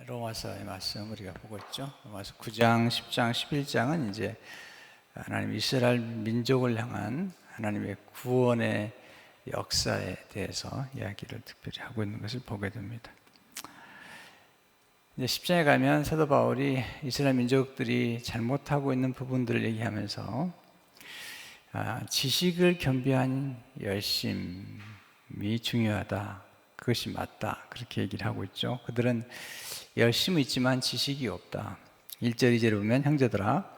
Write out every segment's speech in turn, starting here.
로마서의 말씀 우리가 보고 있죠. 로마서 9장, 10장, 11장은 이제 하나님 이스라엘 민족을 향한 하나님의 구원의 역사에 대해서 이야기를 특별히 하고 있는 것을 보게 됩니다. 이제 10장에 가면 사도 바울이 이스라엘 민족들이 잘못하고 있는 부분들을 얘기하면서 지식을 겸비한 열심이 중요하다. 그것이 맞다. 그렇게 얘기를 하고 있죠. 그들은 열심은 있지만 지식이 없다. 1절, 2절에 보면 형제들아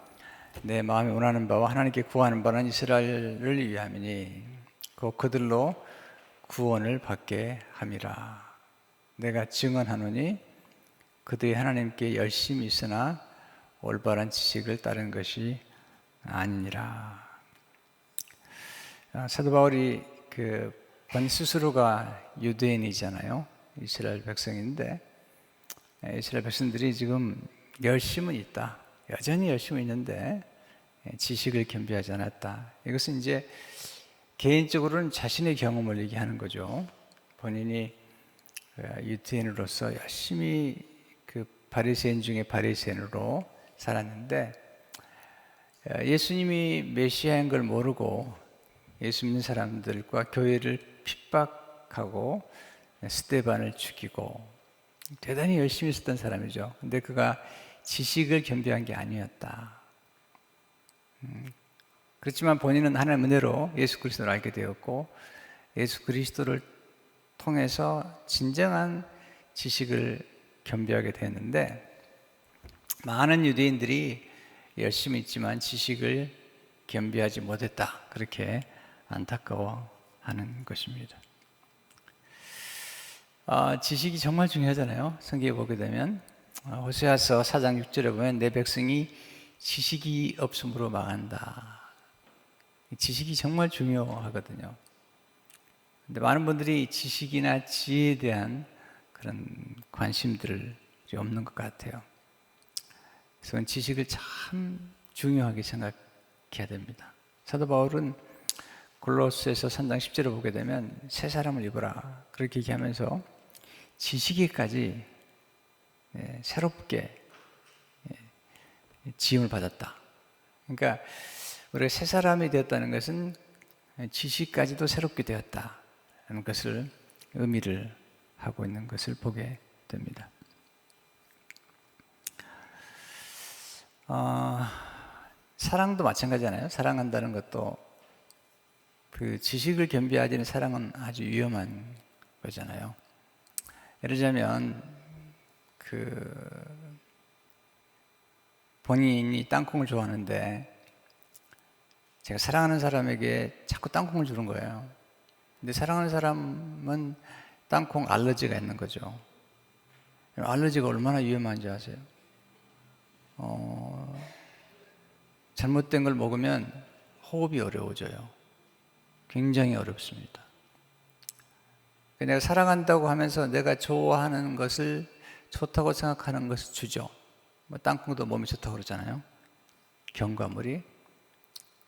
내 마음에 원하는 바와 하나님께 구하는 바는 이스라엘을 위함이니 그들로 구원을 받게 함이라. 내가 증언하노니 그들이 하나님께 열심히 있으나 올바른 지식을 따른 것이 아니니라. 사도 바울이 본 스스로가 유대인이잖아요. 이스라엘 백성인데 이스라엘 백성들이 지금 열심은 있다. 여전히 열심히 있는데 지식을 겸비하지 않았다. 이것은 이제 개인적으로는 자신의 경험을 얘기하는 거죠. 본인이 유대인으로서 열심히 바리새인 중에 바리새인으로 살았는데 예수님이 메시아인 걸 모르고 예수 믿는 사람들과 교회를 핍박하고 스데반을 죽이고 대단히 열심히 있었던 사람이죠. 근데 그가 지식을 겸비한 게 아니었다. 그렇지만 본인은 하나님의 은혜로 예수 그리스도를 알게 되었고 예수 그리스도를 통해서 진정한 지식을 겸비하게 되었는데 많은 유대인들이 열심히 있지만 지식을 겸비하지 못했다. 그렇게 안타까워하는 것입니다. 지식이 정말 중요하잖아요. 성경에 보게 되면 호세아서 4장 6절에 보면 내 백성이 지식이 없음으로 망한다. 지식이 정말 중요하거든요. 근데 많은 분들이 지식이나 지혜에 대한 그런 관심들이 없는 것 같아요. 그래서 지식을 참 중요하게 생각해야 됩니다. 사도 바울은 골로새서 3장 10절을 보게 되면 새 사람을 입어라 그렇게 얘기하면서 지식에까지 새롭게 지음을 받았다. 그러니까 우리가 새 사람이 되었다는 것은 지식까지도 새롭게 되었다는 것을 의미를 하고 있는 것을 보게 됩니다. 사랑도 마찬가지잖아요. 사랑한다는 것도 지식을 겸비하지 않은 사랑은 아주 위험한 거잖아요. 예를 들자면 본인이 땅콩을 좋아하는데 제가 사랑하는 사람에게 자꾸 땅콩을 주는 거예요. 근데 사랑하는 사람은 땅콩 알러지가 있는 거죠. 알러지가 얼마나 위험한지 아세요? 잘못된 걸 먹으면 호흡이 어려워져요. 굉장히 어렵습니다. 내가 사랑한다고 하면서 내가 좋아하는 것을 좋다고 생각하는 것을 주죠. 땅콩도 몸에 좋다고 그러잖아요. 견과물이.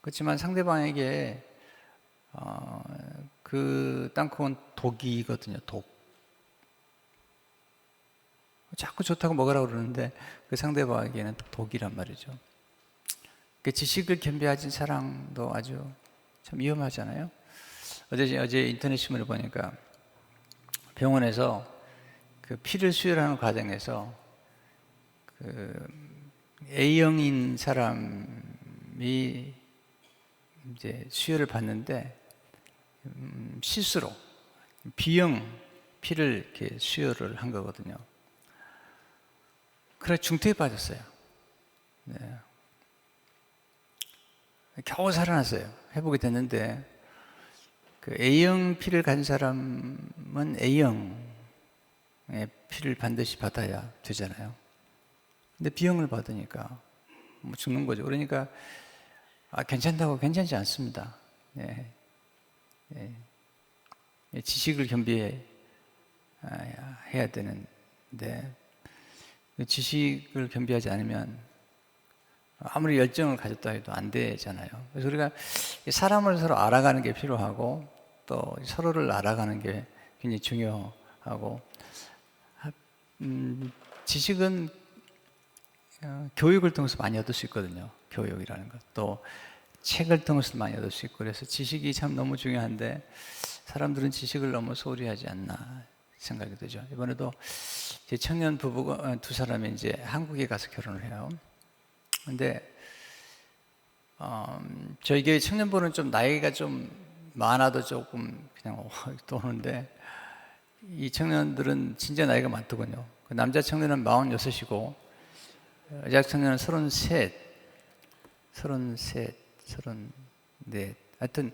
그렇지만 상대방에게 그 땅콩은 독이거든요. 독. 자꾸 좋다고 먹으라고 그러는데 그 상대방에게는 독이란 말이죠. 지식을 겸비하진 사랑도 아주 참 위험하잖아요. 어제 인터넷 신문을 보니까 병원에서 피를 수혈하는 과정에서 A형인 사람이 이제 수혈을 받는데 실수로 B형 피를 이렇게 수혈을 한 거거든요. 그래 중태에 빠졌어요. 네. 겨우 살아났어요. 회복이 됐는데 A형 피를 가진 사람은 A형의 피를 반드시 받아야 되잖아요. 근데 B형을 받으니까 죽는 거죠. 그러니까 괜찮다고 괜찮지 않습니다. 네. 네. 지식을 겸비해야 되는데 지식을 겸비하지 않으면 아무리 열정을 가졌다 해도 안 되잖아요. 그래서 우리가 사람을 서로 알아가는 게 필요하고 또 서로를 알아가는 게 굉장히 중요하고 지식은 교육을 통해서 많이 얻을 수 있거든요. 교육이라는 것. 또 책을 통해서 많이 얻을 수 있고, 그래서 지식이 참 너무 중요한데 사람들은 지식을 너무 소홀히 하지 않나 생각이 되죠. 이번에도 제 청년 부부가 두 사람이 이제 한국에 가서 결혼을 해요. 근데 저희 교회 청년부는 좀 나이가 좀 많아도 조금 그냥 도는데, 이 청년들은 진짜 나이가 많더군요. 그 남자 청년은 46이고 여자 청년은 33, 34, 하여튼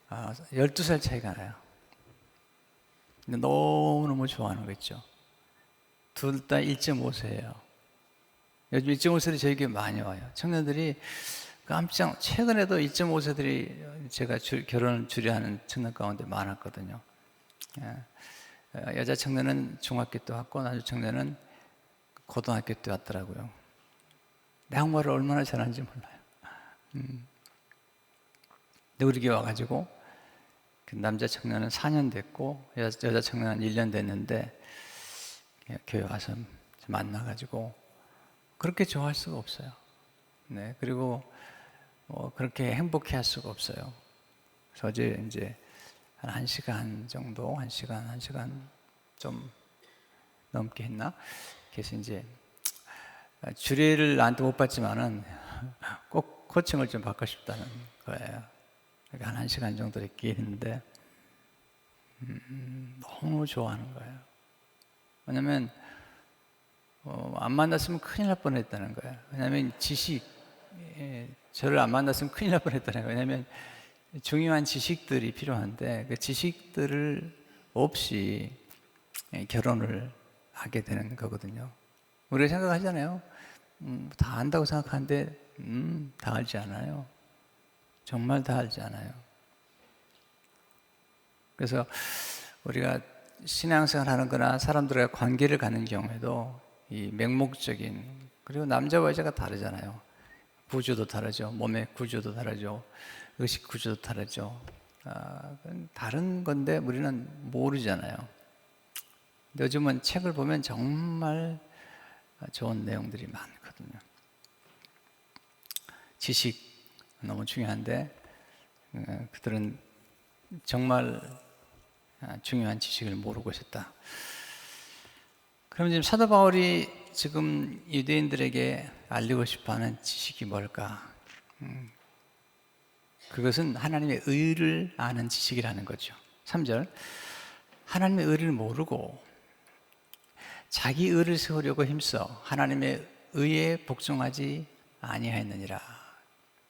12살 차이가 나요. 근데 너무너무 좋아하는 거 있죠. 둘 다 1.5세예요. 요즘 1.5세들이 저희 교회 많이 와요. 청년들이 깜짝, 최근에도 1.5세들이 제가 결혼을 주례하는 청년 가운데 많았거든요. 여자 청년은 중학교 때 왔고 남자 청년은 고등학교 때 왔더라고요. 내 한국말을 얼마나 잘하는지 몰라요. 근데 우리 교회 와가지고 그 남자 청년은 4년 됐고 여자 청년은 1년 됐는데 교회 와서 만나가지고 그렇게 좋아할 수가 없어요. 네, 그리고 그렇게 행복해할 수가 없어요. 그래서 어제 이제 한 1시간 정도, 1시간 좀 넘게 했나? 그래서 이제 주례를 나한테 못 받지만은 꼭 코칭을 좀 받고 싶다는 거예요. 그러니까 한 1시간 정도 이렇게 했는데 너무 좋아하는 거예요. 왜냐면 안 만났으면 큰일 날 뻔했다는 거예요. 왜냐면 저를 안 만났으면 큰일 날 뻔했다는 거예요. 왜냐면 중요한 지식들이 필요한데 그 지식들을 없이 결혼을 하게 되는 거거든요. 우리가 생각하잖아요. 다 안다고 생각하는데 다 알지 않아요. 정말 다 알지 않아요. 그래서 우리가 신앙생활 하는 거나 사람들과 관계를 갖는 경우에도 이 맹목적인, 그리고 남자와 여자가 다르잖아요. 구조도 다르죠. 몸의 구조도 다르죠. 의식 구조도 다르죠. 다른 건데 우리는 모르잖아요. 근데 요즘은 책을 보면 정말 좋은 내용들이 많거든요. 지식 너무 중요한데 그들은 정말 중요한 지식을 모르고 있었다. 그럼 지금 사도 바울이 지금 유대인들에게 알리고 싶어하는 지식이 뭘까? 그것은 하나님의 의를 아는 지식이라는 거죠. 3절, 하나님의 의를 모르고 자기 의를 세우려고 힘써 하나님의 의에 복종하지 아니하였느니라.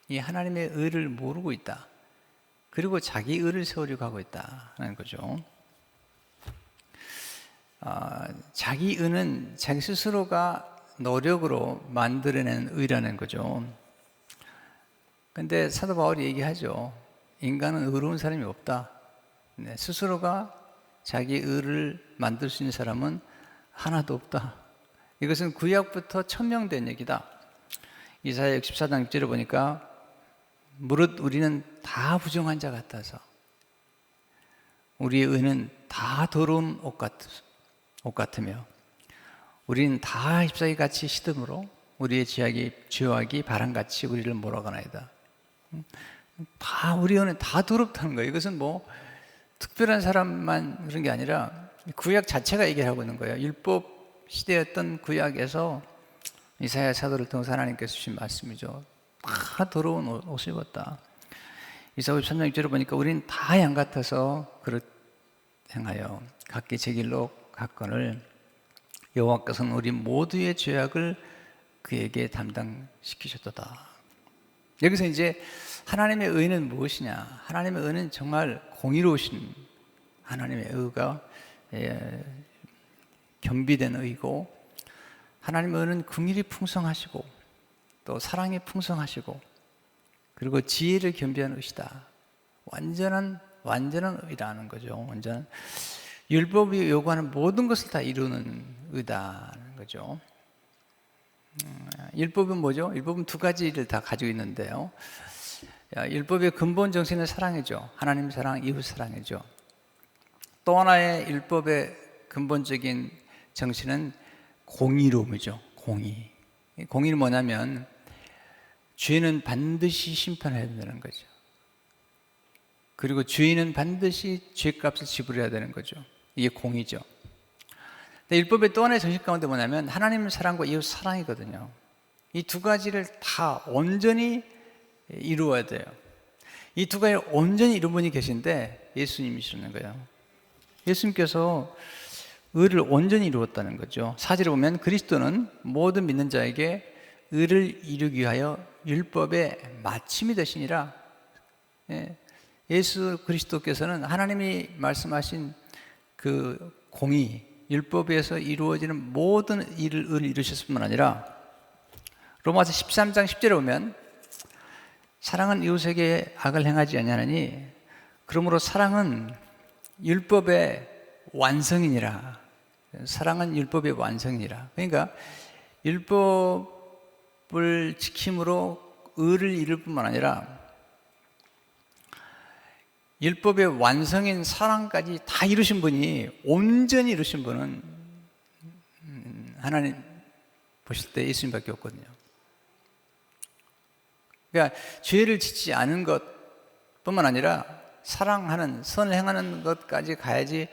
이 하나님의 의를 모르고 있다. 그리고 자기 의를 세우려고 하고 있다는 거죠. 자기 의는 자기 스스로가 노력으로 만들어낸 의라는 거죠. 근데 사도 바울이 얘기하죠. 인간은 의로운 사람이 없다. 스스로가 자기 의를 만들 수 있는 사람은 하나도 없다. 이것은 구약부터 천명된 얘기다. 이사야 64장 6절에 보니까 무릇 우리는 다 부정한 자 같아서 우리의 의는 다 더러운 옷 같으며 우리는 다 잎사귀 같이 시듬으로 우리의 죄악이 바람같이 우리를 몰아가나이다. 다 우리의 의는 다 더럽다는 거예요. 이것은 뭐 특별한 사람만 그런 게 아니라 구약 자체가 얘기하고 있는 거예요. 율법 시대였던 구약에서 이사야 사도를 통해서 하나님께서 주신 말씀이죠. 다 더러운 옷을 입었다. 이사야 53장 6절을 보니까 우리는 다 양 같아서 그릇 행하여 각기 제 길로 갔거늘 여호와께서는 우리 모두의 죄악을 그에게 담당시키셨도다. 여기서 이제 하나님의 의는 무엇이냐? 하나님의 의는 정말 공의로우신 하나님의 의가 겸비된 의고, 하나님의 의는 긍휼이 풍성하시고 또 사랑이 풍성하시고 그리고 지혜를 겸비한 의시다. 완전한 의라는 거죠. 완전한 율법이 요구하는 모든 것을 다 이루는 의다는 거죠. 율법은 뭐죠? 율법은 두 가지를 다 가지고 있는데요. 율법의 근본 정신은 사랑이죠. 하나님 사랑, 이웃 사랑이죠. 또 하나의 율법의 근본적인 정신은 공의로움이죠. 공의. 공의는 뭐냐면 죄는 반드시 심판해야 된다는 거죠. 그리고 죄인은 반드시 죄값을 지불해야 되는 거죠. 이게 공의죠. 근데 율법의 또 하나의 정신 가운데 뭐냐면 하나님의 사랑과 이웃 사랑이거든요. 이 두 가지를 다 온전히 이루어야 돼요. 이 두 가지를 온전히 이룬 분이 계신데 예수님이시는 거예요. 예수님께서 의를 온전히 이루었다는 거죠. 사절에 보면 그리스도는 모든 믿는 자에게 의를 이루기 위하여 율법의 마침이 되시니라. 예수 그리스도께서는 하나님이 말씀하신 그 공의, 율법에서 이루어지는 모든 의를 이루셨을 뿐만 아니라 로마서 13장 10절에 보면 사랑은 이웃에게 악을 행하지 아니하느니 그러므로 사랑은 율법의 완성이니라. 사랑은 율법의 완성이니라. 그러니까 율법을 지킴으로 의를 이룰 뿐만 아니라 율법의 완성인 사랑까지 다 이루신 분이, 온전히 이루신 분은 하나님 보실 때 예수님밖에 없거든요. 그러니까 죄를 짓지 않은 것뿐만 아니라 사랑하는, 선을 행하는 것까지 가야지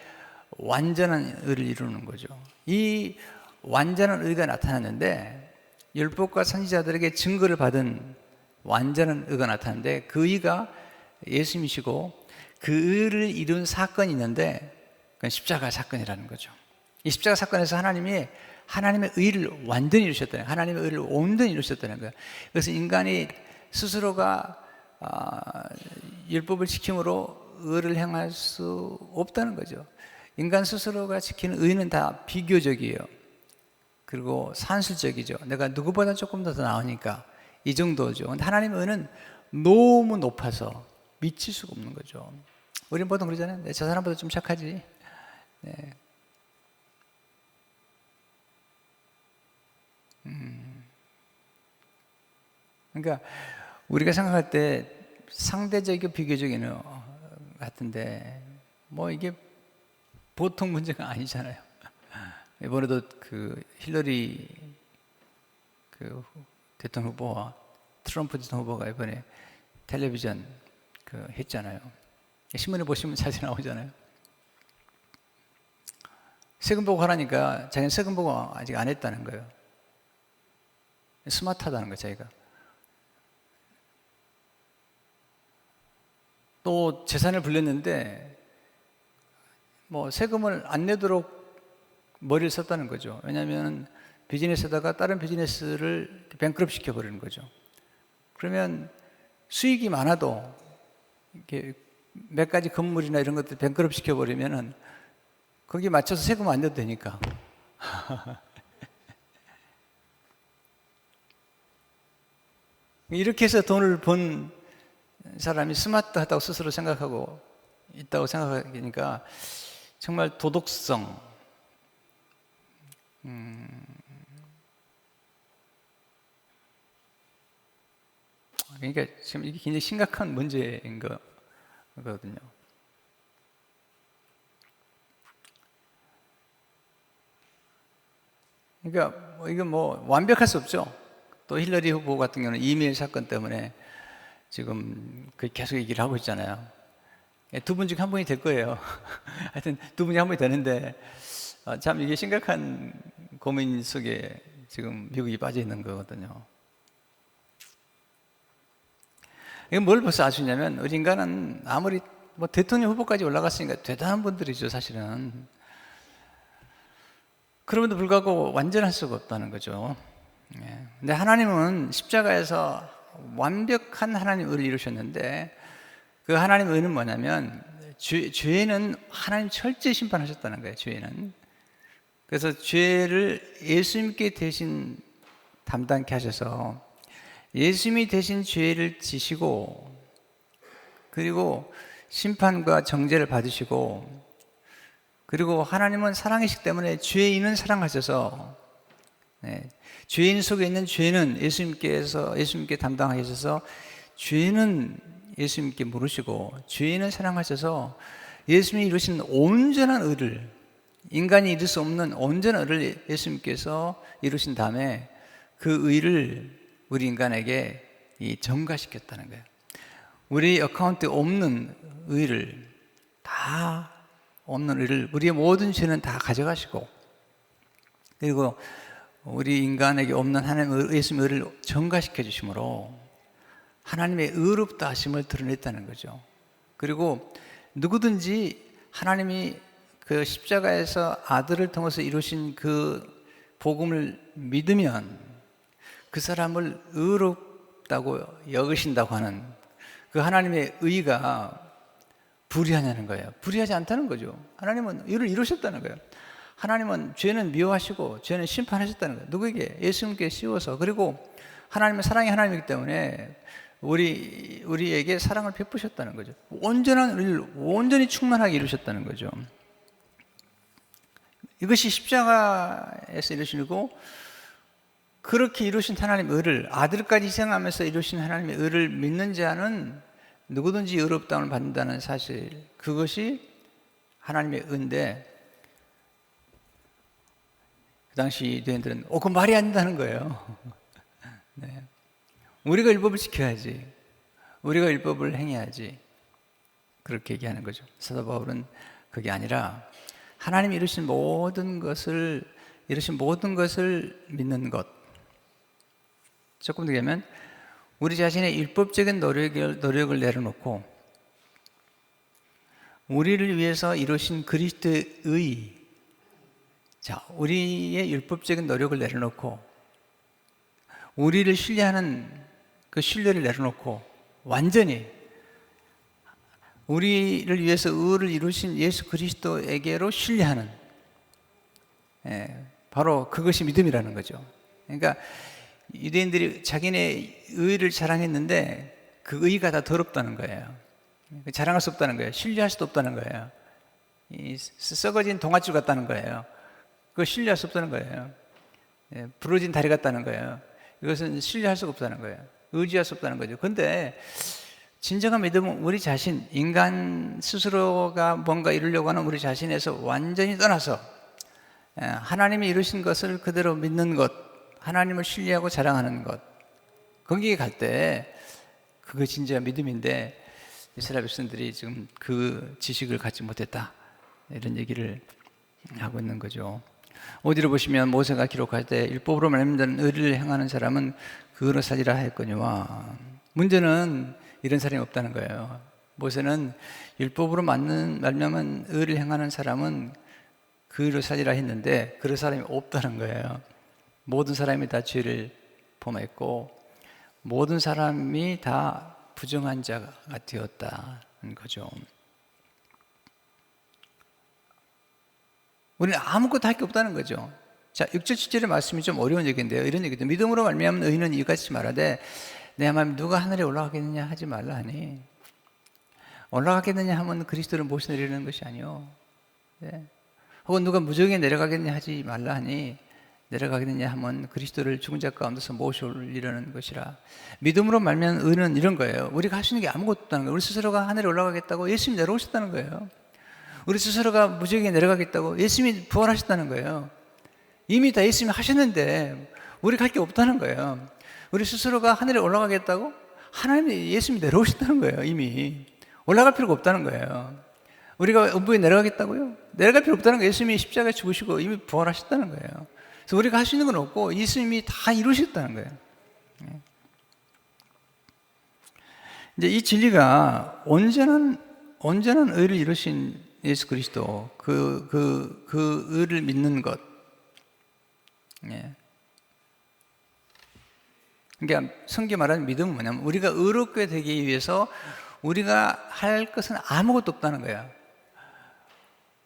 완전한 의를 이루는 거죠. 이 완전한 의가 나타났는데 율법과 선지자들에게 증거를 받은 완전한 의가 나타났는데 그 의가 예수님이시고 그 의를 이룬 사건이 있는데 그건 십자가 사건이라는 거죠. 이 십자가 사건에서 하나님이 하나님의 의를 완전히 이루셨다는 거예요. 하나님의 의를 온전히 이루셨다는 거예요. 그래서 인간이 스스로가 율법을 지킴으로 의를 행할 수 없다는 거죠. 인간 스스로가 지키는 의는 다 비교적이에요. 그리고 산술적이죠. 내가 누구보다 조금 더 나으니까 이 정도죠. 근데 하나님의 의는 너무 높아서 미칠 수가 없는 거죠. 우리는 보통 그러잖아요. 네, 저 사람보다 좀 착하지. 네. 그러니까 우리가 생각할 때 상대적이고 비교적인 같은데 뭐 이게 보통 문제가 아니잖아요. 이번에도 그 힐러리 그 대통령 후보와 트럼프 대통령 후보가 이번에 텔레비전 그 했잖아요. 신문에 보시면 자세히 나오잖아요. 세금 보고 하라니까 자기는 세금 보고 아직 안 했다는 거예요. 스마트하다는 거예요, 자기가. 또 재산을 불렸는데 뭐 세금을 안 내도록 머리를 썼다는 거죠. 왜냐하면 비즈니스에다가 다른 비즈니스를 뱅크럽 시켜버리는 거죠. 그러면 수익이 많아도 이렇게 몇 가지 건물이나 이런 것들 뱅크럽 시켜버리면은 거기에 맞춰서 세금 안 내도 되니까. 이렇게 해서 돈을 번 사람이 스마트하다고 스스로 생각하고 있다고 생각하니까 정말 도덕성, 그러니까 지금 이게 굉장히 심각한 문제인 거거든요. 그러니까 이건 뭐 완벽할 수 없죠. 또 힐러리 후보 같은 경우는 이메일 사건 때문에 지금 계속 얘기를 하고 있잖아요. 두 분 중에 한 분이 될 거예요. 하여튼 두 분이 한 분이 되는데 참 이게 심각한 고민 속에 지금 미국이 빠져 있는 거거든요. 이건 뭘 벌써 알 수 있냐면 우리 인간은 아무리 뭐 대통령 후보까지 올라갔으니까 대단한 분들이죠, 사실은. 그럼에도 불구하고 완전할 수가 없다는 거죠. 근데 하나님은 십자가에서 완벽한 하나님의 의를 이루셨는데 그 하나님의 의는 뭐냐면 죄는 하나님 철저히 심판하셨다는 거예요. 죄는. 그래서 죄를 예수님께 대신 담당케 하셔서 예수님이 대신 죄를 지시고 그리고 심판과 정죄를 받으시고 그리고 하나님은 사랑이시기 때문에 죄인은 사랑하셔서 죄인 속에 있는 죄는 예수님께 담당하셔서 죄는 예수님께 물으시고 죄인은 사랑하셔서 예수님이 이루신 온전한 의를 인간이 이룰 수 없는 온전한 의를 예수님께서 이루신 다음에 그 의를 우리 인간에게 전가시켰다는 거예요. 우리 어카운트에 없는 의를 다 없는 의를 우리의 모든 죄는 다 가져가시고 그리고 우리 인간에게 없는 하나님의 예수님의 의를 전가시켜 주심으로 하나님의 의롭다 하심을 드러냈다는 거죠. 그리고 누구든지 하나님이 그 십자가에서 아들을 통해서 이루신 그 복음을 믿으면 그 사람을 의롭다고 여기신다고 하는 그 하나님의 의가 불의하냐는 거예요. 불의하지 않다는 거죠. 하나님은 의를 이루셨다는 거예요. 하나님은 죄는 미워하시고 죄는 심판하셨다는 거예요. 누구에게? 예수님께 씌워서. 그리고 하나님은 사랑의 하나님이기 때문에 우리에게 사랑을 베푸셨다는 거죠. 온전한 의를 온전히 충만하게 이루셨다는 거죠. 이것이 십자가에서 이루시고 그렇게 이루신 하나님의 의를 아들까지 희생하면서 이루신 하나님의 의를 믿는 자는 누구든지 의롭다움을 받는다는 사실, 그것이 하나님의 의인데 그 당시 유대인들은 그건 말이 안 된다는 거예요. 네. 우리가 율법을 지켜야지, 우리가 율법을 행해야지, 그렇게 얘기하는 거죠. 사도 바울은 그게 아니라 하나님이 이루신 모든 것을 믿는 것. 조금 더 얘기하면 우리 자신의 율법적인 노력을 내려놓고 우리를 위해서 이루신 그리스도의 의, 자, 우리의 율법적인 노력을 내려놓고 우리를 신뢰하는 그 신뢰를 내려놓고 완전히 우리를 위해서 의를 이루신 예수 그리스도에게로 신뢰하는, 바로 그것이 믿음이라는 거죠. 그러니까 유대인들이 자기네 의를 자랑했는데 그 의가 다 더럽다는 거예요. 자랑할 수 없다는 거예요. 신뢰할 수도 없다는 거예요. 썩어진 동아줄 같다는 거예요. 그거 신뢰할 수 없다는 거예요. 부러진 다리 같다는 거예요. 이것은 신뢰할 수가 없다는 거예요. 의지할 수 없다는 거죠. 그런데 진정한 믿음은 우리 자신, 인간 스스로가 뭔가 이루려고 하는 우리 자신에서 완전히 떠나서 하나님이 이루신 것을 그대로 믿는 것, 하나님을 신뢰하고 자랑하는 것, 거기에 갈 때 그게 진짜 믿음인데 이스라엘 백성들이 지금 그 지식을 갖지 못했다, 이런 얘기를 하고 있는 거죠. 어디로 보시면 모세가 기록할 때 율법으로 말미암는 의를 행하는 사람은 그로 살리라 하였거니와, 문제는 이런 사람이 없다는 거예요. 모세는 율법으로 말미암은 의를 행하는 사람은 그로 살리라 했는데 그런 사람이 없다는 거예요. 모든 사람이 다 죄를 범했고 모든 사람이 다 부정한 자가 되었다는 거죠. 우리는 아무것도 할 게 없다는 거죠. 자, 6절 7절의 말씀이 좀 어려운 얘기인데요. 이런 얘기죠. 믿음으로 말미암은 의인은 이같이 말하되 내 하나님 누가 하늘에 올라가겠느냐 하지 말라 하니, 올라가겠느냐 하면 그리스도를 모셔내리는 것이 아니요. 네. 혹은 누가 무정에 내려가겠느냐 하지 말라 하니, 내려가겠느냐 하면 그리스도를 죽은 자 가운데서 모셔 올리려는 것이라. 믿음으로 말미암은 의는 이런 거예요. 우리가 할 수 있는 게 아무것도 없다는 거예요. 우리 스스로가 하늘에 올라가겠다고 예수님이 내려오셨다는 거예요. 우리 스스로가 무지하게 내려가겠다고 예수님이 부활하셨다는 거예요. 이미 다 예수님이 하셨는데 우리가 할 게 없다는 거예요. 우리 스스로가 하늘에 올라가겠다고 하나님이 예수님이 내려오셨다는 거예요. 이미 올라갈 필요가 없다는 거예요. 우리가 음부에 내려가겠다고요? 내려갈 필요 없다는 거예요. 예수님이 십자가에 죽으시고 이미 부활하셨다는 거예요. 그래서 우리가 할 수 있는 건 없고 예수님이 다 이루셨다는 거예요. 이제 이 진리가 온전한 의를 이루신 예수 그리스도, 그 의를 믿는 것. 그러니까 성경 말하는 믿음은 뭐냐면 우리가 의롭게 되기 위해서 우리가 할 것은 아무것도 없다는 거야.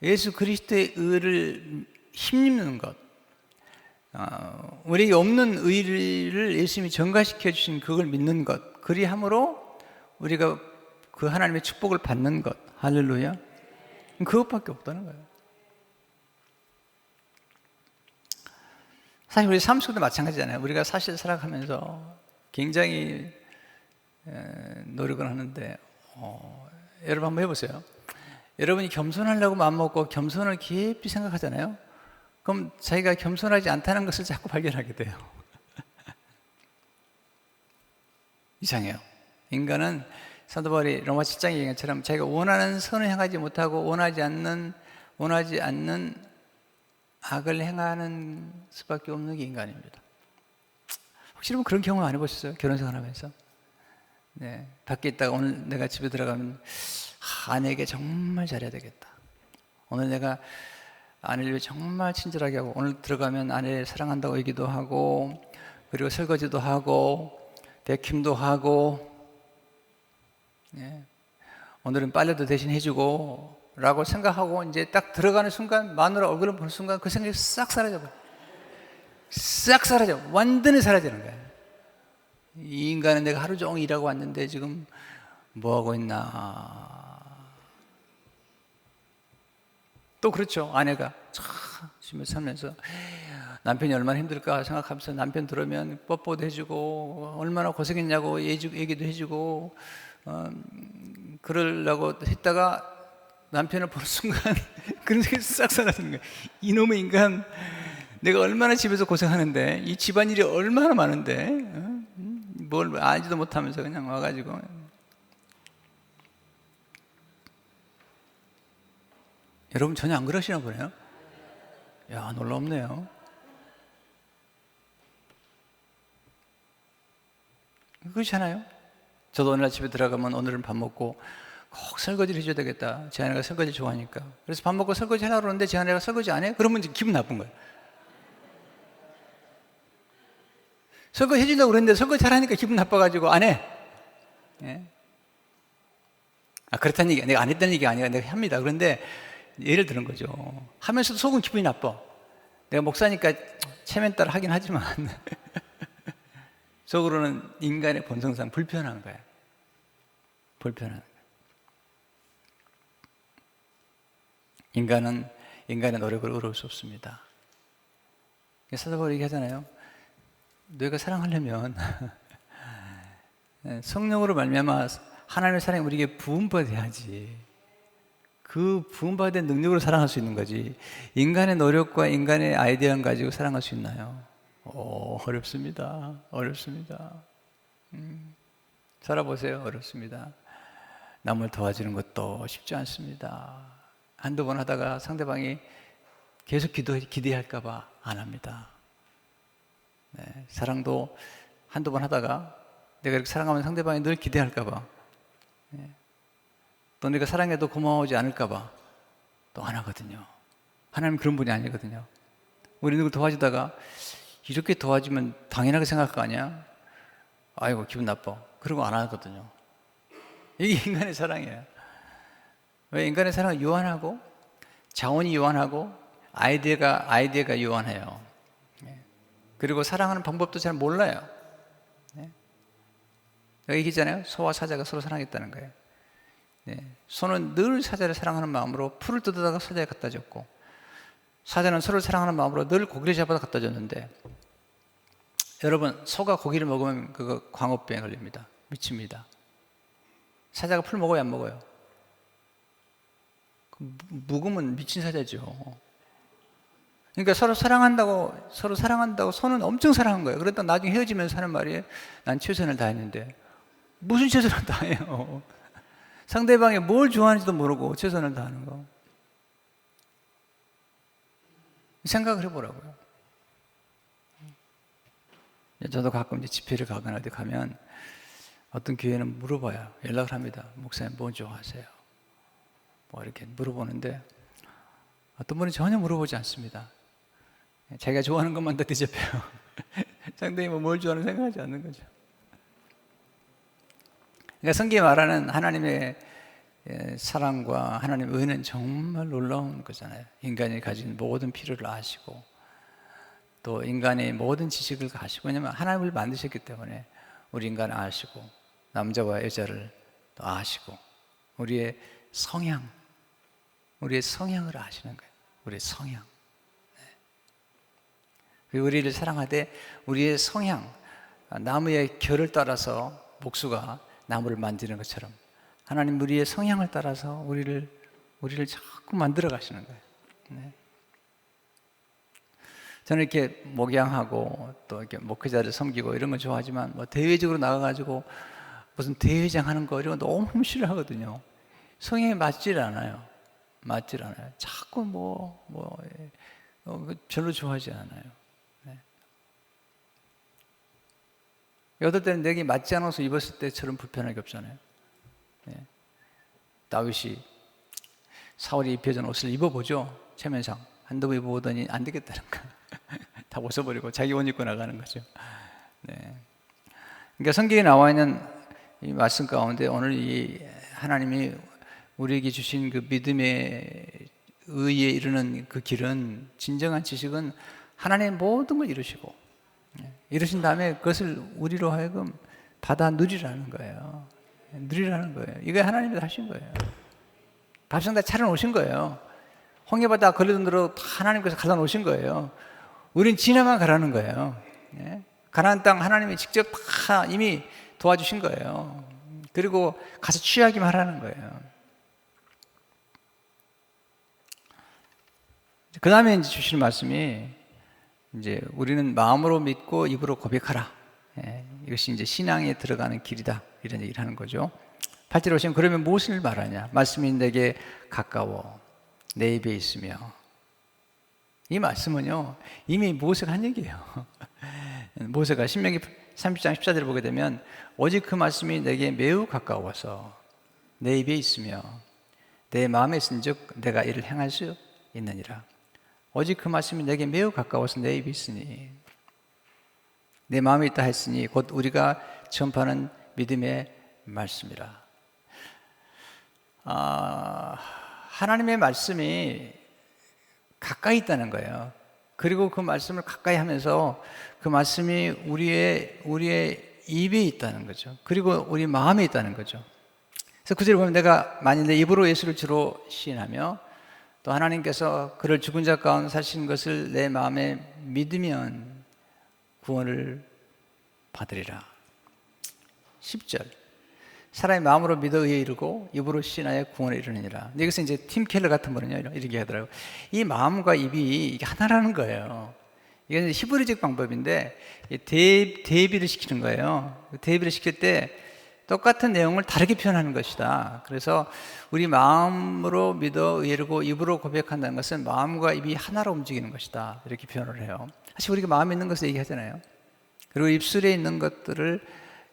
예수 그리스도의 의를 힘입는 것, 우리에게 없는 의를 예수님이 전가시켜 주신 그걸 믿는 것, 그리함으로 우리가 그 하나님의 축복을 받는 것. 할렐루야. 그것밖에 없다는 거예요. 사실 우리 삶 속도 마찬가지잖아요. 우리가 사실 살아가면서 굉장히 노력을 하는데 여러분 한번 해보세요. 여러분이 겸손하려고 마음먹고 겸손을 깊이 생각하잖아요. 그럼 자기가 겸손하지 않다는 것을 자꾸 발견하게 돼요. 이상해요. 인간은 사도 바울이 로마 7장의 얘기처럼 자기가 원하는 선을 행하지 못하고 원하지 않는 악을 행하는 수밖에 없는 게 인간입니다. 혹시 여러분 그런 경험 안 해보셨어요? 결혼생활 하면서? 네, 밖에 있다가 오늘 내가 집에 들어가면 아내에게 정말 잘해야 되겠다. 오늘 내가 아내를 위해 정말 친절하게 하고, 오늘 들어가면 아내를 사랑한다고 얘기도 하고, 그리고 설거지도 하고 데킴도 하고, 네, 오늘은 빨래도 대신 해주고 라고 생각하고 이제 딱 들어가는 순간, 마누라 얼굴을 보는 순간 그 생각이 싹 사라져버려요. 싹 사라져. 완전히 사라지는 거예요. 이 인간은 내가 하루 종일 일하고 왔는데 지금 뭐 하고 있나. 또 그렇죠. 아내가 참 살면서 남편이 얼마나 힘들까 생각하면서 남편 들으면 뽀뽀도 해주고 얼마나 고생했냐고 얘기도 해주고 그러려고 했다가 남편을 보는 순간 그런 생각이 싹 사라지는 거예요. 이놈의 인간, 내가 얼마나 집에서 고생하는데, 이 집안일이 얼마나 많은데 뭘 알지도 못하면서 그냥 와가지고. 여러분 전혀 안 그러시나 보네요. 야, 놀랍네요. 그렇잖아요. 저도 어느 날 집에 들어가면 오늘은 밥 먹고 꼭 설거지를 해줘야 되겠다. 제 아내가 설거지 좋아하니까. 그래서 밥 먹고 설거지 하려고 그러는데 제 아내가 설거지 안 해? 그러면 이제 기분 나쁜 거예요. 설거지 해주려고 그랬는데 설거지 잘하니까 기분 나빠가지고 안 해. 예? 그렇다는 얘기, 내가 안 했다는 얘기가 아니라 내가 합니다. 그런데 예를 드는 거죠. 하면서도 속은 기분이 나빠. 내가 목사니까 체면 따라 하긴 하지만 속으로는 인간의 본성상 불편한 거야. 불편한 거야. 인간은 인간의 노력을 어려울 수 없습니다. 사도 바울이 얘기하잖아요. 너희가 사랑하려면 성령으로 말미암아 하나님의 사랑이 우리에게 부음받아야지. 그 부음받은 능력으로 사랑할 수 있는 거지. 인간의 노력과 인간의 아이디어만 가지고 사랑할 수 있나요? 어렵습니다. 어렵습니다. 살아보세요. 어렵습니다. 남을 도와주는 것도 쉽지 않습니다. 한두 번 하다가 상대방이 계속 기대할까 봐 안 합니다. 네, 사랑도 한두 번 하다가 내가 이렇게 사랑하면 상대방이 늘 기대할까 봐, 네, 또 내가 사랑해도 고마워하지 않을까 봐 또 안 하거든요. 하나님은 그런 분이 아니거든요. 우리 누구 도와주다가 이렇게 도와주면 당연하게 생각할 거 아니야? 아이고 기분 나빠. 그러고 안 하거든요. 이게 인간의 사랑이에요. 왜? 인간의 사랑은 유한하고 자원이 유한하고 아이디어가 유한해요. 그리고 사랑하는 방법도 잘 몰라요. 여기 얘기잖아요. 소와 사자가 서로 사랑했다는 거예요. 소는 늘 사자를 사랑하는 마음으로 풀을 뜯어다가 사자에 갖다 줬고, 사자는 소를 사랑하는 마음으로 늘 고기를 잡아다 갖다 줬는데, 여러분 소가 고기를 먹으면 그거 광우병에 걸립니다. 미칩니다. 사자가 풀 먹어요, 안 먹어요? 묵으면 미친 사자죠. 그러니까 서로 사랑한다고 소는 엄청 사랑한 거예요. 그러다 나중에 헤어지면서 하는 말이에요. 난 최선을 다했는데. 무슨 최선을 다해요? 상대방이 뭘 좋아하는지도 모르고 최선을 다하는 거. 생각을 해보라고요. 저도 가끔 이제 집회를 가거나 어디 가면 어떤 교회는 물어봐요. 연락을 합니다. 목사님 뭐 좋아하세요? 뭐 이렇게 물어보는데 어떤 분은 전혀 물어보지 않습니다. 자기가 좋아하는 것만 다 대접해요. 상대히 뭘 좋아하는 생각하지 않는 거죠. 그러니까 성경이 말하는 하나님의 사랑과 하나님의 은혜는 정말 놀라운 거잖아요. 인간이 가진 모든 필요를 아시고 또 인간의 모든 지식을 아시고, 왜냐하면 하나님을 만드셨기 때문에 우리 인간을 아시고 남자와 여자를 또 아시고 우리의 성향을 아시는 거예요. 우리의 성향. 그리고 우리를 사랑하되 우리의 성향, 나무의 결을 따라서 목수가 나무를 만지는 것처럼 하나님 우리의 성향을 따라서 우리를 우리를 자꾸 만들어 가시는 거예요. 네. 저는 이렇게 목양하고 또 이렇게 목회자를 섬기고 이런 걸 좋아하지만 뭐 대외적으로 나가가지고 무슨 대회장 하는 거 이런 거 너무 싫어하거든요. 성향에 맞질 않아요. 맞질 않아요. 자꾸 별로 좋아하지 않아요. 네. 어떨 때는 내게 맞지 않아서 입었을 때처럼 불편한 게 없잖아요. 네. 다윗이 사울이 입혀준 옷을 입어보죠. 체면상 한두 번 입어보더니 안 되겠다는 거. 다 벗어버리고 자기 옷 입고 나가는 거죠. 네. 그러니까 성경에 나와 있는 이 말씀 가운데 오늘 이 하나님이 우리에게 주신 그 믿음의 의에 이르는 그 길은, 진정한 지식은 하나님의 모든 걸 이루시고 이루신 다음에 그것을 우리로 하여금 받아 누리라는 거예요. 누리라는 거예요. 이거 하나님이 하신 거예요. 밥상 다 차려놓으신 거예요. 홍해바다 걸리던 대로 다 하나님께서 갈라놓으신 거예요. 우린 지나만 가라는 거예요. 가나안 땅 하나님이 직접 다 이미 도와주신 거예요. 그리고 가서 취하기만 하라는 거예요. 그 다음에 이제 주시는 말씀이, 이제 우리는 마음으로 믿고 입으로 고백하라. 이것이 이제 신앙에 들어가는 길이다. 이런 얘기를 하는 거죠. 8절 오시면 그러면 무엇을 말하냐? 말씀이 내게 가까워 내 입에 있으며. 이 말씀은요, 이미 모세가 한 얘기예요. 모세가 신명기 30장 14절을 보게 되면 오직 그 말씀이 내게 매우 가까워서 내 입에 있으며 내 마음에 있은즉 내가 이를 행할 수 있느니라. 오직 그 말씀이 내게 매우 가까워서 내 입에 있으니, 내 마음에 있다 했으니 곧 우리가 전파하는 믿음의 말씀이라. 하나님의 말씀이 가까이 있다는 거예요. 그리고 그 말씀을 가까이 하면서 그 말씀이 우리의 입에 있다는 거죠. 그리고 우리 마음에 있다는 거죠. 그래서 구절을 보면 내가 만일 내 입으로 예수를 주로 시인하며 또 하나님께서 그를 죽은 자 가운데 사신 것을 내 마음에 믿으면 구원을 받으리라. 10절 사람이 마음으로 믿어 의에 이르고 입으로 시인하여 구원에 이르느니라. 이것은 이제 팀 켈러 같은 분은요 이렇게 하더라고요. 이 마음과 입이 이게 하나라는 거예요. 이게 히브리적 방법인데 대비를 시키는 거예요. 대비를 시킬 때 똑같은 내용을 다르게 표현하는 것이다. 그래서 우리 마음으로 믿어 의르고 입으로 고백한다는 것은 마음과 입이 하나로 움직이는 것이다. 이렇게 표현을 해요. 사실 우리가 마음에 있는 것을 얘기하잖아요. 그리고 입술에 있는 것들을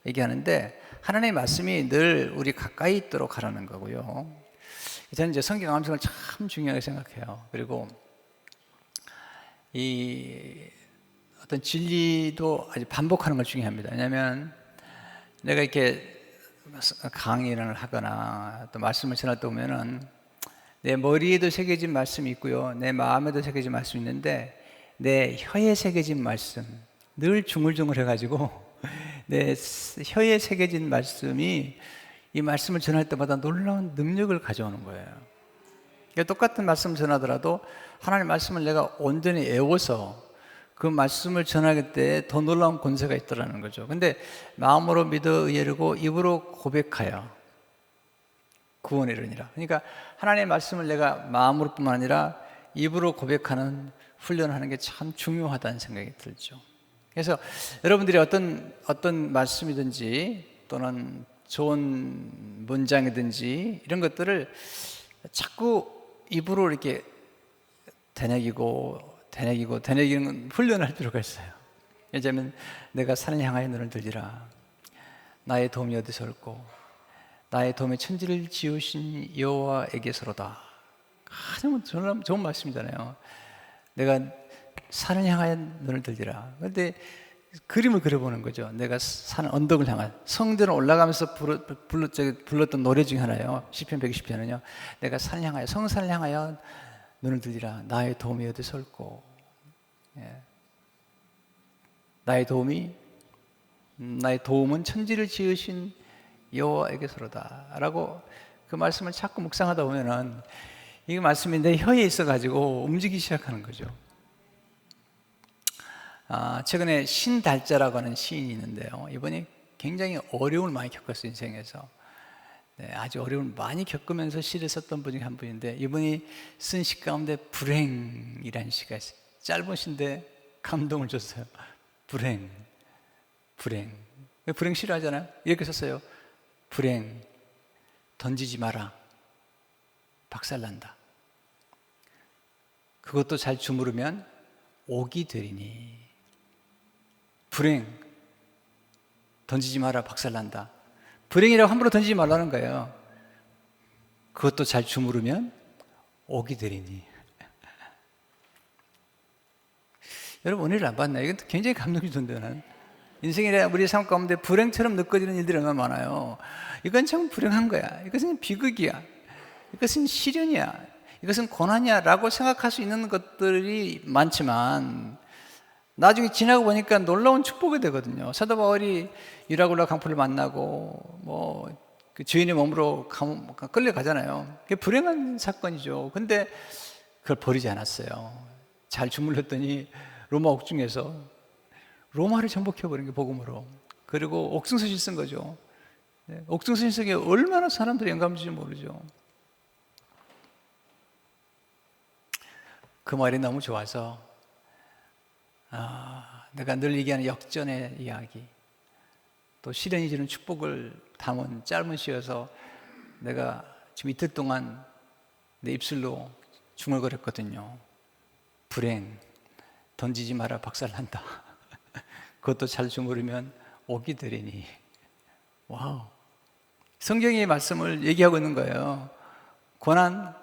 얘기하는데 하나님의 말씀이 늘 우리 가까이 있도록 하라는 거고요. 저는 이제 성경 암송을 참 중요하게 생각해요. 그리고 이 어떤 진리도 아주 반복하는 걸 중요합니다. 왜냐하면 내가 이렇게 강의를 하거나 또 말씀을 전할 때 보면은 내 머리에도 새겨진 말씀이 있고요, 내 마음에도 새겨진 말씀이 있는데 내 혀에 새겨진 말씀, 늘 중얼중얼 해가지고 내 혀에 새겨진 말씀이 이 말씀을 전할 때마다 놀라운 능력을 가져오는 거예요. 그러니까 똑같은 말씀을 전하더라도 하나님의 말씀을 내가 온전히 외워서 그 말씀을 전하기 때 더 놀라운 권세가 있더라는 거죠. 근데 마음으로 믿어 의르고 입으로 고백하여 구원에 이르니라. 그러니까 하나님의 말씀을 내가 마음으로 뿐만 아니라 입으로 고백하는 훈련을 하는 게 참 중요하다는 생각이 들죠. 그래서 여러분들이 어떤 말씀이든지 또는 좋은 문장이든지 이런 것들을 자꾸 입으로 이렇게 되뇌기는 훈련을 할 필요가 있어요. 왜냐하면 내가 산을 향하여 눈을 들리라. 나의 도움이 어디서 올고 나의 도움이 천지를 지으신 여호와에게서로다. 가장 좋은 말씀이잖아요. 내가 산을 향하여 눈을 들리라. 그런데 그림을 그려보는 거죠. 내가 산 언덕을 향한 성전을 올라가면서 불렀던 노래 중에 하나예요. 시편 120편은요. 내가 산을 향하여 성산을 향하여 눈을 들리라. 나의 도움이 어디서 올고 나의 도움은 천지를 지으신 여호와에게서로다 라고 그 말씀을 자꾸 묵상하다 보면은 이 말씀이 내 혀에 있어가지고 움직이기 시작하는 거죠. 최근에 신달자라고 하는 시인이 있는데요, 이분이 굉장히 어려움을 많이 겪었어요. 인생에서 네, 아주 어려움을 많이 겪으면서 시를 썼던 분 중에 한 분인데, 이분이 쓴 시 가운데 불행이라는 시가 있어요. 짧은 시인데 감동을 줬어요. 불행, 불행. 불행 싫어하잖아요. 이렇게 썼어요. 불행, 던지지 마라. 박살난다. 그것도 잘 주무르면 옥이 되리니. 불행, 던지지 마라. 박살난다. 불행이라고 함부로 던지지 말라는 거예요. 그것도 잘 주무르면 옥이 되리니. 여러분, 은혜를 안 받나요? 이건 굉장히 감동이 주던데요, 나는. 인생의 우리 삶 가운데 불행처럼 느껴지는 일들이 얼마나 많아요. 이건 참 불행한 거야. 이것은 비극이야. 이것은 시련이야. 이것은 고난이야 라고 생각할 수 있는 것들이 많지만, 나중에 지나고 보니까 놀라운 축복이 되거든요. 사도 바울이 유라굴라 강포를 만나고 그 주인의 몸으로 끌려가잖아요. 그게 불행한 사건이죠. 근데 그걸 버리지 않았어요. 잘 주물렀더니 로마 옥중에서 로마를 정복해버린 게 복음으로. 그리고 옥승서실 쓴 거죠. 옥승서실 속에 얼마나 사람들이 영감 주는지 모르죠. 그 말이 너무 좋아서 내가 늘 얘기하는 역전의 이야기, 또 시련이 주는 축복을 담은 짧은 시여서 내가 지금 이틀 동안 내 입술로 중얼거렸거든요. 불행, 던지지 마라. 박살난다. 그것도 잘 주무르면 옥이 되리니. 와우. 성경의 말씀을 얘기하고 있는 거예요. 고난,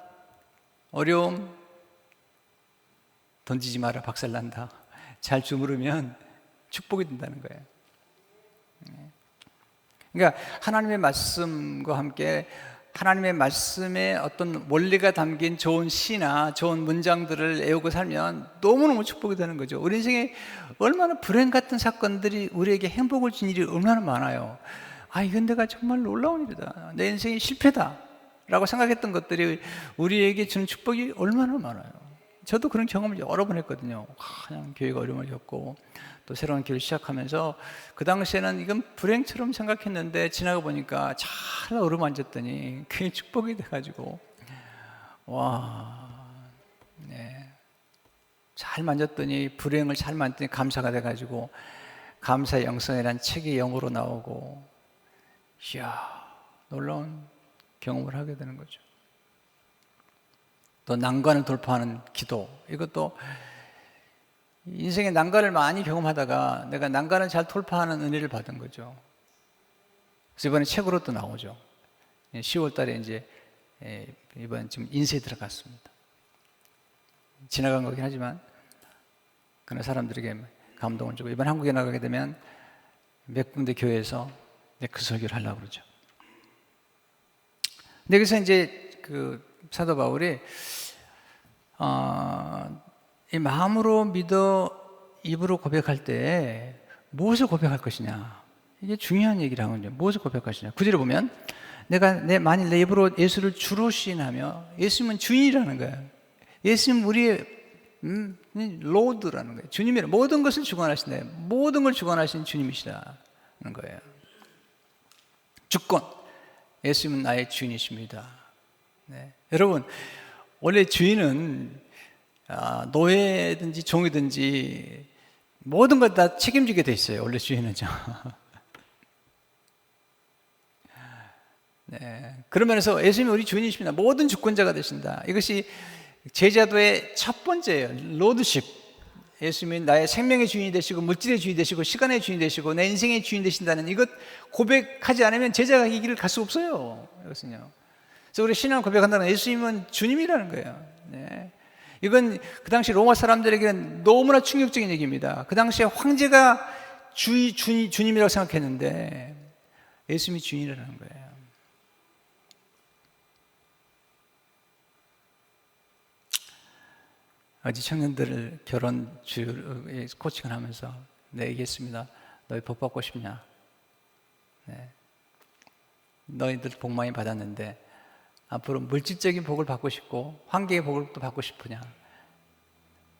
어려움, 던지지 마라. 박살난다. 잘 주무르면 축복이 된다는 거예요. 그러니까 하나님의 말씀과 함께 하나님의 말씀에 어떤 원리가 담긴 좋은 시나 좋은 문장들을 외우고 살면 너무너무 축복이 되는 거죠. 우리 인생에 얼마나 불행 같은 사건들이 우리에게 행복을 준 일이 얼마나 많아요. 이건 내가 정말 놀라운 일이다. 내 인생이 실패다 라고 생각했던 것들이 우리에게 주는 축복이 얼마나 많아요. 저도 그런 경험을 여러 번 했거든요. 그냥 교회가 어려움을 겪고 또 새로운 길을 시작하면서 그 당시에는 이건 불행처럼 생각했는데 지나가 보니까 잘 어루만졌더니 그게 축복이 돼가지고 잘 만졌더니 불행을 잘 만졌더니 감사가 돼가지고 감사의 영성이라는 책이 영어로 나오고 이야 놀라운 경험을 하게 되는 거죠. 또 난관을 돌파하는 기도, 이것도 인생의 난관을 많이 경험하다가 내가 난관을 잘 돌파하는 은혜를 받은 거죠. 그래서 이번에 책으로 또 나오죠. 10월 달에 이제 이번 지금 인쇄에 들어갔습니다. 지나간 거긴 하지만 그런 사람들에게 감동을 주고 이번 한국에 나가게 되면 몇 군데 교회에서 그 설교를 하려고 그러죠. 근데 여기서 이제 그 사도 바울이 이 마음으로 믿어 입으로 고백할 때 무엇을 고백할 것이냐, 이게 중요한 얘기를 하거든요. 무엇을 고백할 것이냐. 구절에 보면 만일 내 입으로 예수를 주로 시인하며, 예수님은 주인이라는 거예요. 예수님은 우리의 로드라는 거예요. 주님이라 모든 것을 주관하신다. 모든 걸 주관하신 주님이시라는 거예요. 주권. 예수님은 나의 주인이십니다. 네. 여러분, 원래 주인은 노예든지 종이든지 모든 걸 다 책임지게 돼 있어요. 원래 주인은요. 네. 그런 면에서 예수님이 우리 주인이십니다. 모든 주권자가 되신다. 이것이 제자도의 첫 번째예요. 로드십. 예수님이 나의 생명의 주인이 되시고 물질의 주인이 되시고 시간의 주인이 되시고 내 인생의 주인이 되신다는 이것 고백하지 않으면 제자가 이 길을 갈 수 없어요. 이것은요. 그래서 우리 신앙을 고백한다는 예수님은 주님이라는 거예요. 네. 이건 그 당시 로마 사람들에게는 너무나 충격적인 얘기입니다. 그 당시에 황제가 주님이라고 생각했는데 예수님이 주인이라는 거예요. 어제 청년들을 결혼 코칭을 하면서 내가 얘기했습니다. 너희 복 받고 싶냐? 네. 너희들 복 많이 받았는데 앞으로 물질적인 복을 받고 싶고 환경의 복을 또 받고 싶으냐?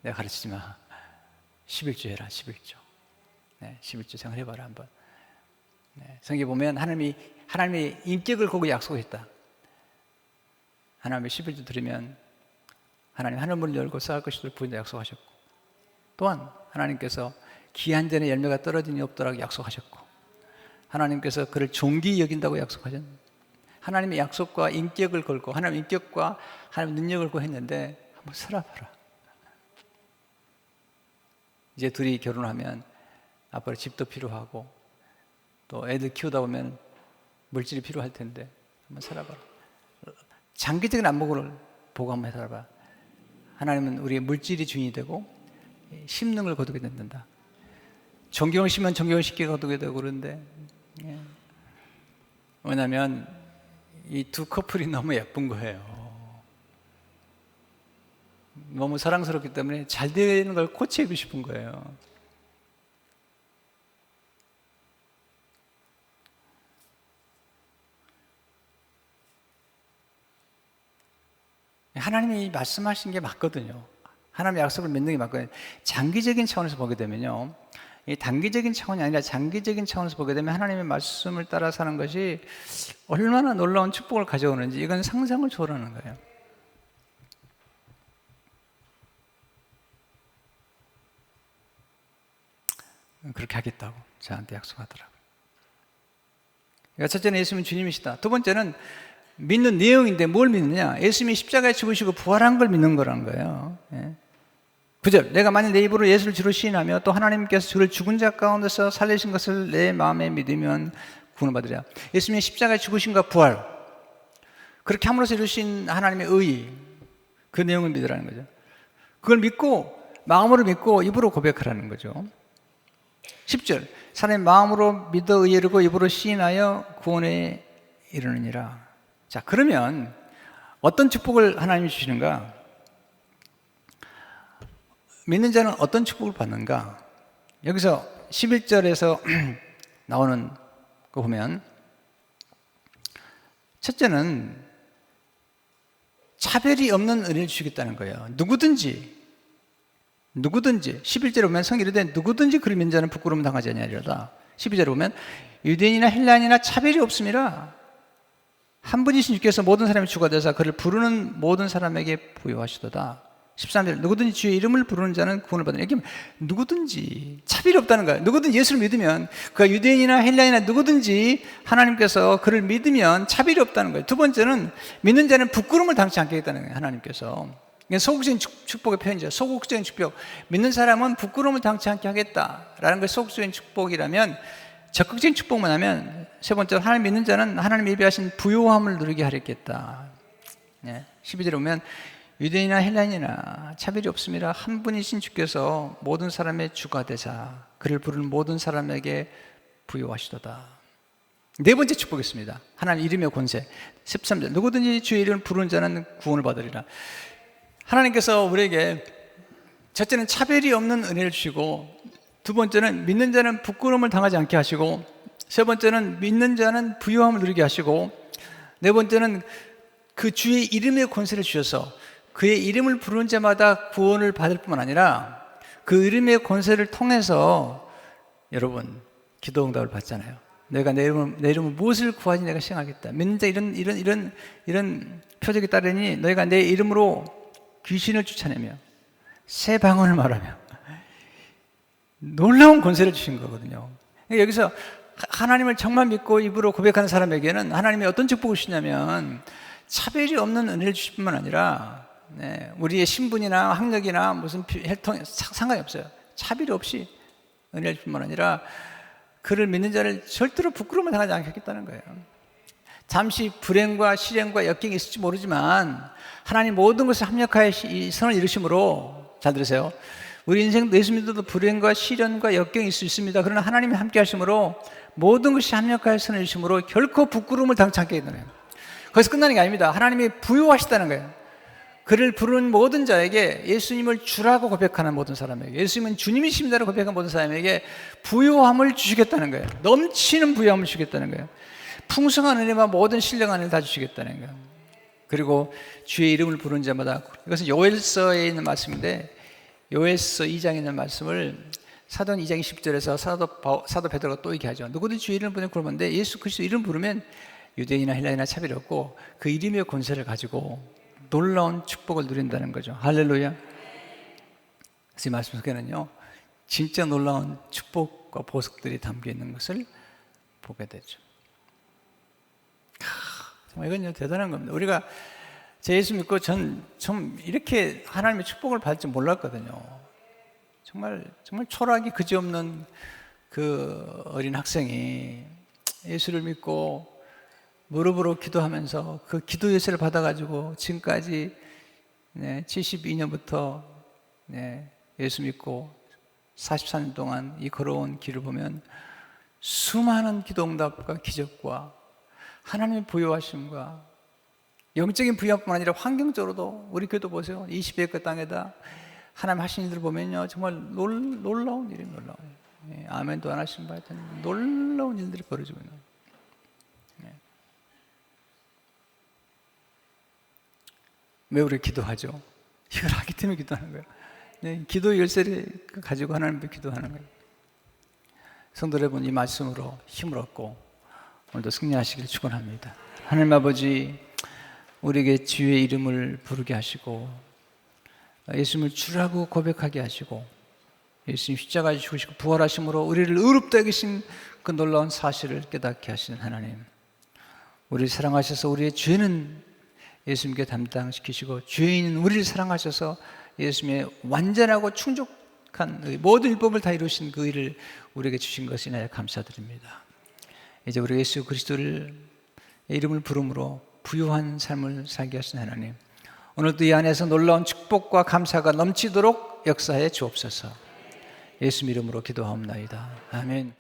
내가 가르치지 마. 11조 해라. 11조. 네, 11조 생각해봐라 한번. 성경에 보면 하나님의 인격을 보고 약속했다. 하나님의 11조 들으면 하나님 하늘문을 열고 쌓을 것이를 부인다 약속하셨고, 또한 하나님께서 기한 전에 열매가 떨어짐이 없도록 약속하셨고, 하나님께서 그를 존귀히 여긴다고 약속하셨는데, 하나님의 약속과 인격을 걸고 하나님의 인격과 하나님의 능력을 걸고 했는데 한번 살아봐라. 이제 둘이 결혼하면 앞으로 집도 필요하고 또 애들 키우다 보면 물질이 필요할 텐데 한번 살아봐라. 장기적인 안목을 보고 한번 살아봐. 하나님은 우리의 물질이 주인이 되고 심능을 거두게 된다. 존경을 심으면 존경을 쉽게 거두게 되고 그런데, 왜냐하면 이 두 커플이 너무 예쁜 거예요. 너무 사랑스럽기 때문에 잘 되는 걸 코치해주고 싶은 거예요. 하나님이 말씀하신 게 맞거든요. 하나님의 약속을 믿는 게 맞거든요. 장기적인 차원에서 보게 되면요, 이 단기적인 차원이 아니라 장기적인 차원에서 보게 되면 하나님의 말씀을 따라 사는 것이 얼마나 놀라운 축복을 가져오는지 이건 상상을 초월하는 거예요. 그렇게 하겠다고 저한테 약속하더라고요. 그러니까 첫째는 예수님은 주님이시다. 두 번째는 믿는 내용인데 뭘 믿느냐? 예수님이 십자가에 죽으시고 부활한 걸 믿는 거라는 거예요. 9절, 내가 만약 내 입으로 예수를 주로 시인하며 또 하나님께서 주를 죽은 자 가운데서 살리신 것을 내 마음에 믿으면 구원을 받으리라. 예수님의 십자가에 죽으심과 부활, 그렇게 함으로써 이루신 하나님의 의, 그 내용을 믿으라는 거죠. 그걸 믿고 마음으로 믿고 입으로 고백하라는 거죠. 10절, 사람이 마음으로 믿어 의에 이르고 입으로 시인하여 구원에 이르느니라. 자, 그러면 어떤 축복을 하나님이 주시는가? 믿는 자는 어떤 축복을 받는가? 여기서 11절에서 나오는 거 보면, 첫째는 차별이 없는 은혜를 주시겠다는 거예요. 누구든지 11절에 보면 성경에 이르되 누구든지 그를 믿는 자는 부끄러움 당하지 아니하리로다. 12절에 보면 유대인이나 헬라인이나 차별이 없음이라 한 분이신 주께서 모든 사람이 주가 되사 그를 부르는 모든 사람에게 부여하시도다. 13절, 누구든지 주의 이름을 부르는 자는 구원을 받으리라. 이게 누구든지 차별이 없다는 거예요. 누구든지 예수를 믿으면, 그가 유대인이나 헬라인이나 누구든지 하나님께서 그를 믿으면 차별이 없다는 거예요. 두 번째는 믿는 자는 부끄러움을 당치 않게 하겠다는 거예요. 하나님께서. 이게 소극적인 축복의 표현이죠. 소극적인 축복. 믿는 사람은 부끄러움을 당치 않게 하겠다라는 게 소극적인 축복이라면, 적극적인 축복만 하면, 세 번째로 하나님 믿는 자는 하나님 예비하신 부요함을 누리게 하겠다. 12절에 보면 유대인이나 헬라인이나 차별이 없음이라 한 분이신 주께서 모든 사람의 주가 되사 그를 부르는 모든 사람에게 부여하시도다. 네 번째 축복이 있습니다. 하나님 이름의 권세. 13절, 누구든지 주의 이름을 부르는 자는 구원을 받으리라. 하나님께서 우리에게 첫째는 차별이 없는 은혜를 주시고, 두 번째는 믿는 자는 부끄러움을 당하지 않게 하시고, 세 번째는 믿는 자는 부요함을 누리게 하시고, 네 번째는 그 주의 이름의 권세를 주셔서 그의 이름을 부르는 자마다 구원을 받을 뿐만 아니라 그 이름의 권세를 통해서 여러분 기도 응답을 받잖아요. 내가 내 이름을 무엇을 구하지 내가 시행하겠다. 믿는 자 이런 표적이 따르니 너희가 내 이름으로 귀신을 쫓아내며 새 방언을 말하며. 놀라운 권세를 주신 거거든요. 여기서 하나님을 정말 믿고 입으로 고백하는 사람에게는 하나님이 어떤 축복을 주시냐면 차별이 없는 은혜를 주실 뿐만 아니라 우리의 신분이나 학력이나 무슨 혈통 상관이 없어요. 차별이 없이 은혜를 줄 뿐만 아니라 그를 믿는 자를 절대로 부끄러움을 당하지 않겠다는 거예요. 잠시 불행과 시련과 역경이 있을지 모르지만 하나님 모든 것을 합력하여 이 선을 이루심으로, 잘 들으세요, 우리 인생도 예수 믿어도 불행과 시련과 역경이 있을 수 있습니다. 그러나 하나님이 함께 하심으로 모든 것이 합력하여 선을 이루심으로 결코 부끄러움을 당치 않게 되는, 거기서 끝나는 게 아닙니다. 하나님이 부여하시다는 거예요. 그를 부르는 모든 자에게, 예수님을 주라고 고백하는 모든 사람에게, 예수님은 주님이십니다라고 고백하는 모든 사람에게 부요함을 주시겠다는 거예요. 넘치는 부요함을 주시겠다는 거예요. 풍성한 은혜와 모든 신령한 은혜를 다 주시겠다는 거예요. 그리고 주의 이름을 부르는 자마다, 이것은 요엘서에 있는 말씀인데 요엘서 2장에 있는 말씀을 사도행 2장 20절에서 사도 베드로가 또 얘기하죠. 누구든 주의 이름을 부르면 그러는데 예수 그리스도 이름 부르면 유대인이나 헬라인이나 차별이 없고 그 이름의 권세를 가지고 놀라운 축복을 누린다는 거죠. 할렐루야. 그래서 이 말씀 속에는요, 진짜 놀라운 축복과 보석들이 담겨 있는 것을 보게 되죠. 정말 이건요, 대단한 겁니다. 우리가 제 예수 믿고 전 이렇게 하나님의 축복을 받을 줄 몰랐거든요. 정말 초라하기 그지없는 그 어린 학생이 예수를 믿고 무릎으로 기도하면서 그 기도 예수를 받아가지고 지금까지 72년부터 예수 믿고 44년 동안 이 걸어온 길을 보면 수많은 기도 응답과 기적과 하나님의 부여하심과 영적인 부여뿐만 아니라 환경적으로도 우리 교회도 보세요. 20의 그 땅에다 하나님 하신 일들 보면요, 정말 놀라운 일이 놀라워요. 아멘도 안 하신 바 같은 놀라운 일들이 벌어지고 있는. 왜 우리 기도하죠? 이걸 하기 때문에 기도하는 거예요. 기도 열쇠를 가지고 하나님 앞에 기도하는 거예요. 성도 여러분, 이 말씀으로 힘을 얻고 오늘도 승리하시길 축원합니다. 하나님 아버지, 우리에게 주의 이름을 부르게 하시고 예수님을 주라고 고백하게 하시고 예수님 십자가에 죽으시고 부활하심으로 우리를 의롭다 여기신 그 놀라운 사실을 깨닫게 하시는 하나님, 우리를 사랑하셔서 우리의 죄는 예수님께 담당시키시고 죄인은 우리를 사랑하셔서 예수님의 완전하고 충족한 모든 율법을 다 이루신 그 일을 우리에게 주신 것에 인하여 감사드립니다. 이제 우리 예수 그리스도를 이름을 부름으로 부유한 삶을 살게 하신 하나님, 오늘도 이 안에서 놀라운 축복과 감사가 넘치도록 역사해 주옵소서. 예수 이름으로 기도하옵나이다. 아멘.